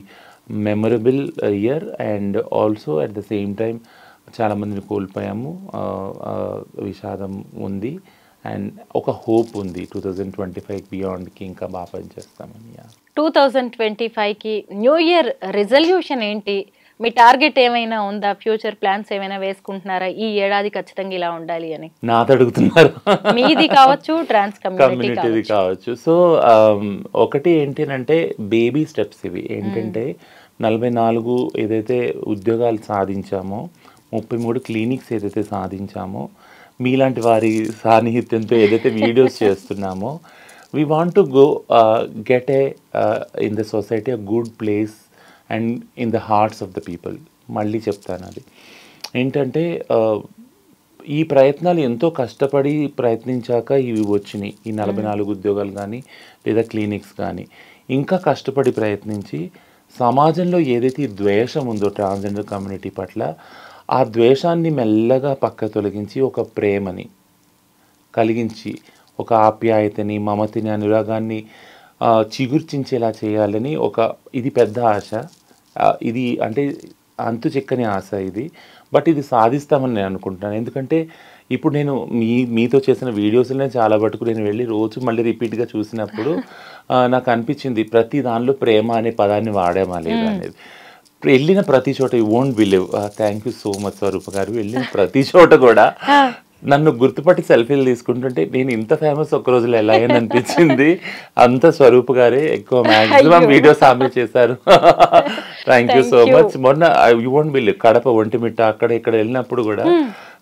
memorable year, and also at the same time చాలా మందిని కోల్పోయాము. విషాదం ఉంది అండ్ ఒక హోప్ ఉంది 2025 బియాండ్కి ఇంకా బాగా పనిచేస్తామని. 2025కి న్యూ ఇయర్ రిజల్యూషన్ ఏంటి? మీ టార్గెట్ ఏమైనా ఉందా? ఫ్యూచర్ ప్లాన్స్ ఏమైనా వేసుకుంటున్నారా? ఈ ఏడాది ఖచ్చితంగా ఇలా ఉండాలి అని నాతో అడుగుతున్నారు. మీది కావచ్చు, ట్రాన్స్ కమ్యూనిటీ కావచ్చు. సో ఒకటి ఏంటంటే బేబీ స్టెప్స్ ఇవి. ఏంటంటే 44 ఏదైతే ఉద్యోగాలు సాధించామో, 33 క్లినిక్స్ ఏదైతే సాధించామో, మీలాంటి వారి సాన్నిహిత్యంతో ఏదైతే వీడియోస్ చేస్తున్నామో, we want to go get in the society a good place and in the hearts of the people. మళ్ళీ చెప్తాను, అది ఏంటంటే ఈ ప్రయత్నాలు ఎంతో కష్టపడి ప్రయత్నించాక ఇవి వచ్చినాయి. ఈ 44 ఉద్యోగాలు కానీ లేదా క్లినిక్స్ కానీ ఇంకా కష్టపడి ప్రయత్నించి సమాజంలో ఏదైతే ద్వేషం ఉందో ట్రాన్స్జెండర్ కమ్యూనిటీ పట్ల, ఆ ద్వేషాన్ని మెల్లగా పక్క తొలగించి ఒక ప్రేమని కలిగించి, ఒక ఆప్యాయతని, మమతని, అనురాగాన్ని చిగుర్చించేలా చేయాలని ఇది పెద్ద ఆశ. ఇది అంటే అంతు చెక్కని ఆశ ఇది. బట్ ఇది సాధిస్తామని నేను అనుకుంటున్నాను. ఎందుకంటే ఇప్పుడు నేను మీతో చేసిన వీడియోస్లోనే చాలా మటుకు నేను వెళ్ళి రోజు మళ్ళీ రిపీట్గా చూసినప్పుడు నాకు అనిపించింది ప్రతి దానిలో ప్రేమ అనే పదాన్ని వాడామా లేదా అనేది. వెళ్ళిన ప్రతి చోట you won't believe. Thank you so much Swaroopa garu. వెళ్ళిన ప్రతి చోట కూడా నన్ను గుర్తుపట్టి సెల్ఫీలు తీసుకుంటుంటే నేను ఇంత ఫేమస్ ఒక్క రోజులో ఎలా అని అనిపించింది. అంత స్వరూప్ గారే ఎక్కువ మ్యాక్సిమం వీడియోస్ ఆమె చేశారు. Thank you so much. మొన్న you won't believe, Kadapa, Vontimitta అక్కడ ఇక్కడ వెళ్ళినప్పుడు కూడా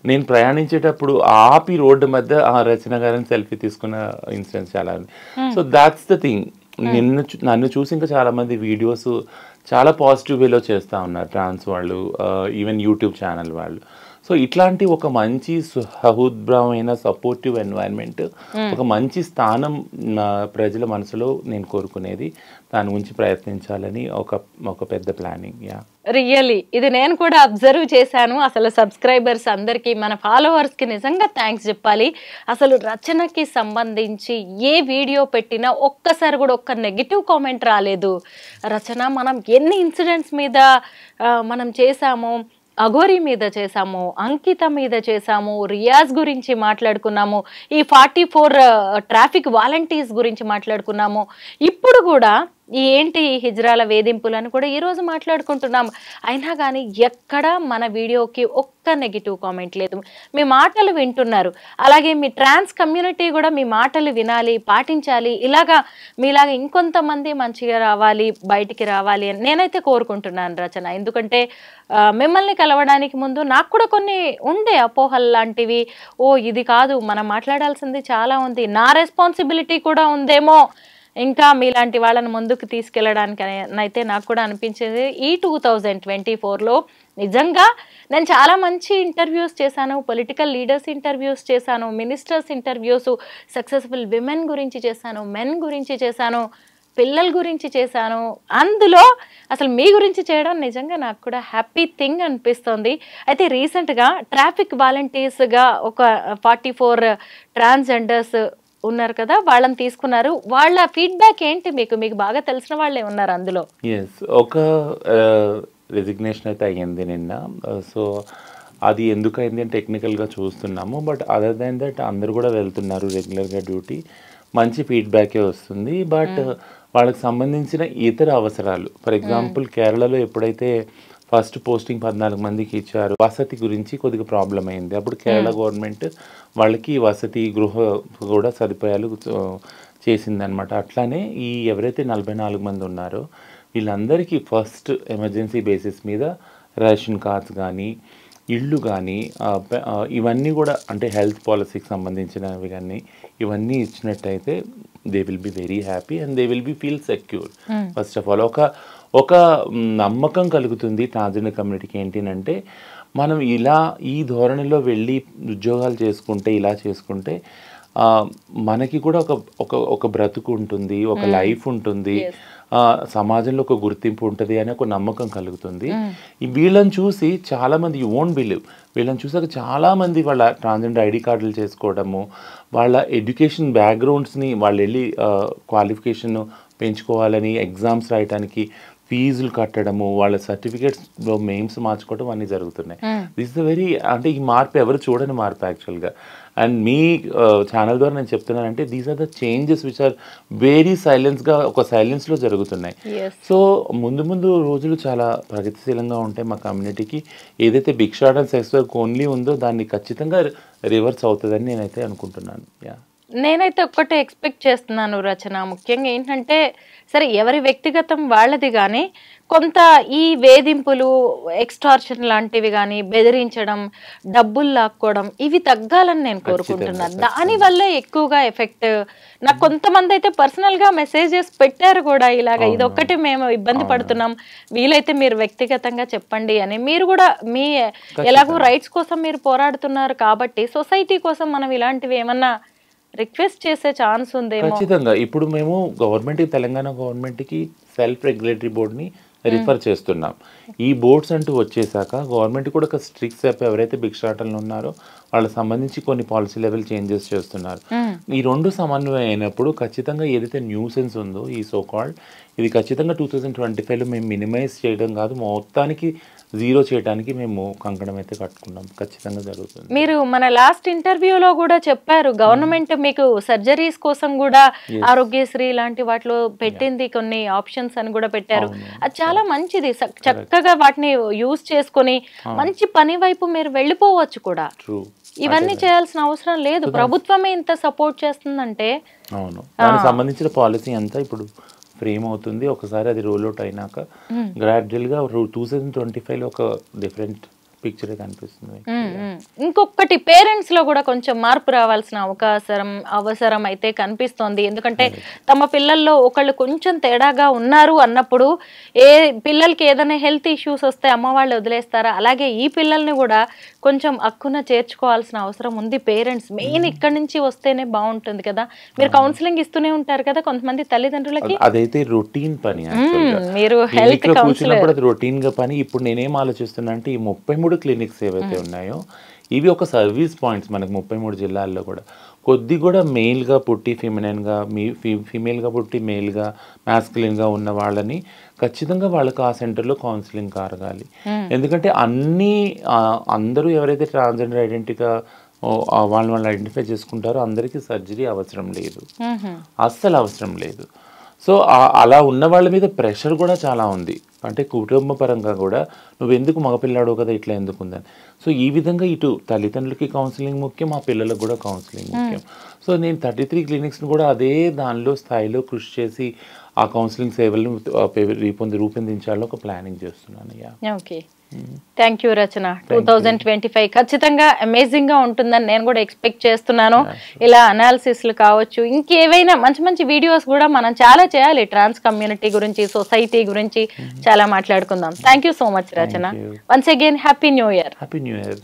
నేను ప్రయాణించేటప్పుడు ఆపి రోడ్డు మధ్య రచన గారిని సెల్ఫీ తీసుకున్న ఇన్సిడెంట్స్ చాలా ఉంది. So that's the thing. నన్ను చూసి ఇంకా చాలా మంది వీడియోస్ చాలా పాజిటివ్ వేలో చేస్తూ ఉన్నారు ట్రాన్స్ వాళ్ళు, ఈవెన్ యూట్యూబ్ ఛానల్ వాళ్ళు. సో ఇట్లాంటి ఒక మంచి సహృద్భమైన సపోర్టివ్ ఎన్వైరన్మెంట్, ఒక మంచి స్థానం ప్రజల మనసులో నేను కోరుకునేది. దాని గురించి ప్రయత్నించాలని ఒక పెద్ద ప్లానింగ్. రియల్లీ ఇది నేను కూడా అబ్జర్వ్ చేశాను. అసలు సబ్స్క్రైబర్స్ అందరికీ, మన ఫాలోవర్స్కి నిజంగా థ్యాంక్స్ చెప్పాలి. అసలు రచనకి సంబంధించి ఏ వీడియో పెట్టినా ఒక్కసారి కూడా ఒక్క నెగిటివ్ కామెంట్ రాలేదు. రచన మనం ఎన్ని ఇన్సిడెంట్స్ మీద మనం చేశామో, అఘోరి మీద చేసాము, అంకిత మీద చేసాము, రియాజ్ గురించి మాట్లాడుకున్నాము, ఈ 44 ట్రాఫిక్ వాలంటీర్స్ గురించి మాట్లాడుకున్నాము. ఇప్పుడు కూడా ఏంటి హిజ్రాల వేధింపులను కూడా ఈరోజు మాట్లాడుకుంటున్నాం. అయినా కానీ ఎక్కడ మన వీడియోకి ఒక్క నెగిటివ్ కామెంట్ లేదు. మీ మాటలు వింటున్నారు. అలాగే మీ ట్రాన్స్ కమ్యూనిటీ కూడా మీ మాటలు వినాలి, పాటించాలి. ఇలాగా మీలాగా ఇంకొంతమంది మంచిగా రావాలి, బయటికి రావాలి అని నేనైతే కోరుకుంటున్నాను రచన. ఎందుకంటే మిమ్మల్ని కలవడానికి ముందు నాకు కూడా కొన్ని ఉండే అపోహలు లాంటివి. ఇది కాదు, మనం మాట్లాడాల్సింది చాలా ఉంది, నా రెస్పాన్సిబిలిటీ కూడా ఉందేమో ఇంకా మీలాంటి వాళ్ళని ముందుకు తీసుకెళ్ళడానికి అయితే నాకు కూడా అనిపించేది. ఈ 2024లో నిజంగా నేను చాలా మంచి ఇంటర్వ్యూస్ చేశాను, పొలిటికల్ లీడర్స్ ఇంటర్వ్యూస్ చేశాను, మినిస్టర్స్ ఇంటర్వ్యూస్, సక్సెస్ఫుల్ విమెన్ గురించి చేశాను, మెన్ గురించి చేశాను. పిల్లల గురించి చేశాను, అందులో అసలు మీ గురించి చేయడం నిజంగా నాకు కూడా హ్యాపీ థింగ్ అనిపిస్తుంది. అయితే రీసెంట్గా ట్రాఫిక్ వాలంటీర్స్గా ఒక 44 ట్రాన్స్జెండర్స్ ఉన్నారు కదా, వాళ్ళని తీసుకున్నారు. వాళ్ళ ఫీడ్బ్యాక్ ఏంటి? మీకు బాగా తెలిసిన వాళ్ళే ఉన్నారు అందులో. ఎస్, ఒక రెసిగ్నేషన్ అయితే అయ్యింది నిన్న. సో అది ఎందుకు అయింది అని టెక్నికల్గా చూస్తున్నాము. బట్ అదర్ దాన్ దట్ అందరు కూడా వెళ్తున్నారు రెగ్యులర్గా డ్యూటీ, మంచి ఫీడ్బ్యాకే వస్తుంది. బట్ వాళ్ళకి సంబంధించిన ఇతర అవసరాలు, ఫర్ ఎగ్జాంపుల్ కేరళలో ఎప్పుడైతే ఫస్ట్ పోస్టింగ్ 14 మందికి ఇచ్చారు, వసతి గురించి కొద్దిగా ప్రాబ్లం అయింది. అప్పుడు కేరళ గవర్నమెంట్ వాళ్ళకి వసతి గృహ కూడా సదుపాయాలు చేసిందనమాట. అట్లానే ఈ ఎవరైతే 44 మంది ఉన్నారో వీళ్ళందరికీ ఫస్ట్ ఎమర్జెన్సీ బేసిస్ మీద రేషన్ కార్డ్స్ కానీ, ఇళ్ళు కానీ, ఇవన్నీ కూడా అంటే హెల్త్ పాలసీకి సంబంధించినవి కానీ ఇవన్నీ ఇచ్చినట్టయితే they will be very happy and they will be feel secure. First of all ఒక నమ్మకం కలుగుతుంది ట్రాన్స్జెండర్ కమ్యూనిటీకి. ఏంటంటే మనం ఇలా ఈ ధోరణిలో వెళ్ళి ఉద్యోగాలు చేసుకుంటే, ఇలా చేసుకుంటే మనకి కూడా ఒక బ్రతుకు ఉంటుంది, ఒక లైఫ్ ఉంటుంది, సమాజంలో ఒక గుర్తింపు ఉంటుంది అనే ఒక నమ్మకం కలుగుతుంది. వీళ్ళని చూసి చాలామంది, యూ వోంట్ బిలీవ్, వీళ్ళని చూసాక చాలామంది వాళ్ళ ట్రాన్స్జెండర్ ఐడి కార్డులు చేసుకోవడము, వాళ్ళ ఎడ్యుకేషన్ బ్యాక్గ్రౌండ్స్ని వాళ్ళు వెళ్ళి క్వాలిఫికేషన్ పెంచుకోవాలని ఎగ్జామ్స్ రాయడానికి ఫీజులు కట్టడము, వాళ్ళ సర్టిఫికేట్స్లో నేమ్స్ మార్చుకోవడం అన్నీ జరుగుతున్నాయి. దిస్ ద వెరీ, అంటే ఈ మార్పు ఎవరు చూడని మార్పు యాక్చువల్గా. అండ్ మీ ఛానల్ ద్వారా నేను చెప్తున్నానంటే these are the changes which are very సైలెన్స్గా, ఒక సైలెన్స్లో జరుగుతున్నాయి. సో ముందు రోజులు చాలా ప్రగతిశీలంగా ఉంటాయి మా కమ్యూనిటీకి. ఏదైతే భిక్షాటన సెక్స్ వర్క్ ఓన్లీ ఉందో దాన్ని ఖచ్చితంగా రివర్స్ అవుతుందని నేనైతే అనుకుంటున్నాను. నేనైతే ఒక్కటే ఎక్స్పెక్ట్ చేస్తున్నాను రచన, ముఖ్యంగా ఏంటంటే సరే ఎవరి వ్యక్తిగతం వాళ్ళది, కానీ కొంత ఈ వేధింపులు, ఎక్స్టార్షన్ లాంటివి కానీ, బెదిరించడం, డబ్బులు లాక్కోవడం, ఇవి తగ్గాలని నేను కోరుకుంటున్నాను. దానివల్లే ఎక్కువగా ఎఫెక్ట్. నాకు కొంతమంది అయితే పర్సనల్గా మెసేజెస్ పెట్టారు కూడా, ఇలాగ ఇదొక్కటి మేము ఇబ్బంది పడుతున్నాం, వీలైతే మీరు వ్యక్తిగతంగా చెప్పండి అని. మీరు కూడా మీ ఎలాగో రైట్స్ కోసం మీరు పోరాడుతున్నారు కాబట్టి సొసైటీ కోసం మనం ఇలాంటివి ఏమన్నా రిక్వెస్ట్ చేసే ఛాన్స్ ఉందేమో? ఖచ్చితంగా. ఇప్పుడు మేము గవర్నమెంట్కి, తెలంగాణ గవర్నమెంట్కి సెల్ఫ్ రెగ్యులేటరీ బోర్డ్ని రిఫర్ చేస్తున్నాం. ఈ బోర్డ్స్ అంటూ వచ్చేసాక గవర్నమెంట్ కూడా ఒక స్ట్రిక్ట్ స్టెప్, ఎవరైతే భిక్షాటనలు ఉన్నారో వాళ్ళకి సంబంధించి కొన్ని పాలసీ లెవెల్ చేంజెస్ చేస్తున్నారు. ఈ రెండు సమన్వయం అయినప్పుడు ఖచ్చితంగా ఏదైతే న్యూసెన్స్ ఉందో ఈ సో కాల్డ్, ఇది ఖచ్చితంగా 2025లో మేము మినిమైజ్ చేయడం కాదు, మొత్తానికి జీరో చేయడానికి మేము కంకణం అయితే కట్టుకున్నాం. ఖచ్చితంగా జరుగుతుంది. మీరు మన లాస్ట్ ఇంటర్వ్యూలో కూడా చెప్పారు, గవర్నమెంట్ మీకు సర్జరీస్ కోసం కూడా ఆరోగ్యశ్రీ లాంటి వాటిలో పెట్టింది, కొన్ని ఆప్షన్స్ అని కూడా పెట్టారు. అది చాలా మంచిది. చక్కగా వాటిని యూజ్ చేసుకొని మంచి పని వైపు మీరు వెళ్ళిపోవచ్చు కూడా. ఇవన్నీ చేయాల్సిన అవసరం లేదు, ప్రభుత్వమే ఇంత సపోర్ట్ చేస్తుందంటే. అవును, దానికి సంబంధించిన పాలసీ అంతా ఇప్పుడు ఫ్రేమ్ అవుతుంది. ఒకసారి అది రోల్ అవుట్ అయినాక గ్రాడ్యువల్గా 2025లో ఒక డిఫరెంట్ పిక్చర్ కనిపిస్తుంది. ఇంకొకటి, పేరెంట్స్ లో కూడా కొంచెం మార్పు రావాల్సిన అవసరం అయితే కనిపిస్తోంది. ఎందుకంటే తమ పిల్లల్లో ఒకళ్ళు కొంచెం తేడాగా ఉన్నారు అన్నప్పుడు పిల్లలకి ఏదైనా హెల్త్ ఇష్యూస్ వస్తే అమ్మ వాళ్ళు వదిలేస్తారా, అలాగే ఈ పిల్లల్ని కూడా కొంచెం అక్కున చేర్చుకోవాల్సిన అవసరం ఉంది పేరెంట్స్. మెయిన్ ఇక్కడ నుంచి వస్తేనే బాగుంటుంది కదా. మీరు కౌన్సిలింగ్ ఇస్తూనే ఉంటారు కదా కొంతమంది తల్లిదండ్రులకి. అదైతే రొటీన్ పని, మీరు హెల్త్ కౌన్సిలర్, రొటీన్ గా పని. ఇప్పుడు నేనేం ఆలోచిస్తున్నా అంటే ఈ 33 క్లినిక్స్ ఏవైతే ఉన్నాయో ఇవి ఒక సర్వీస్ పాయింట్స్ మనకు 33 జిల్లాల్లో కూడా. కొద్ది కూడా మెయిల్గా పుట్టి ఫిమినైన్గా, ఫీమేల్గా పుట్టి మెయిల్గా, మ్యాస్కులిన్గా ఉన్న వాళ్ళని ఖచ్చితంగా వాళ్ళకి ఆ సెంటర్లో కౌన్సిలింగ్ కారగాలి. ఎందుకంటే అందరూ ఎవరైతే ట్రాన్స్జెండర్ ఐడెంటిటీగా వాళ్ళు ఐడెంటిఫై చేసుకుంటారో అందరికీ సర్జరీ అవసరం లేదు, అస్సలు అవసరం లేదు. సో అలా ఉన్న వాళ్ళ మీద ప్రెషర్ కూడా చాలా ఉంది. అంటే కుటుంబ పరంగా కూడా నువ్వు ఎందుకు మగపిల్లాడో కదా ఇట్లా ఎందుకు ఉందని. సో ఈ విధంగా ఇటు తల్లిదండ్రులకి కౌన్సిలింగ్ ముఖ్యం, ఆ పిల్లలకు కూడా కౌన్సిలింగ్ ముఖ్యం. సో నేను 33 క్లినిక్స్ని కూడా అదే దానిలో స్థాయిలో కృషి చేసి ఆ కౌన్సిలింగ్ సేవలను రూపొందించాలని ఒక ప్లానింగ్ చేస్తున్నాను. ఓకే, థ్యాంక్ యూ రచన. 2025 ఖచ్చితంగా అమేజింగ్ గా ఉంటుందని నేను కూడా ఎక్స్పెక్ట్ చేస్తున్నాను. ఇలా అనాలిసిస్లు కావచ్చు, ఇంకేవైనా మంచి మంచి వీడియోస్ కూడా మనం చాలా చేయాలి. ట్రాన్స్ కమ్యూనిటీ గురించి, సొసైటీ గురించి చాలా మాట్లాడుకుందాం. Thank you so much Rachana. Once again happy new year. Happy new year.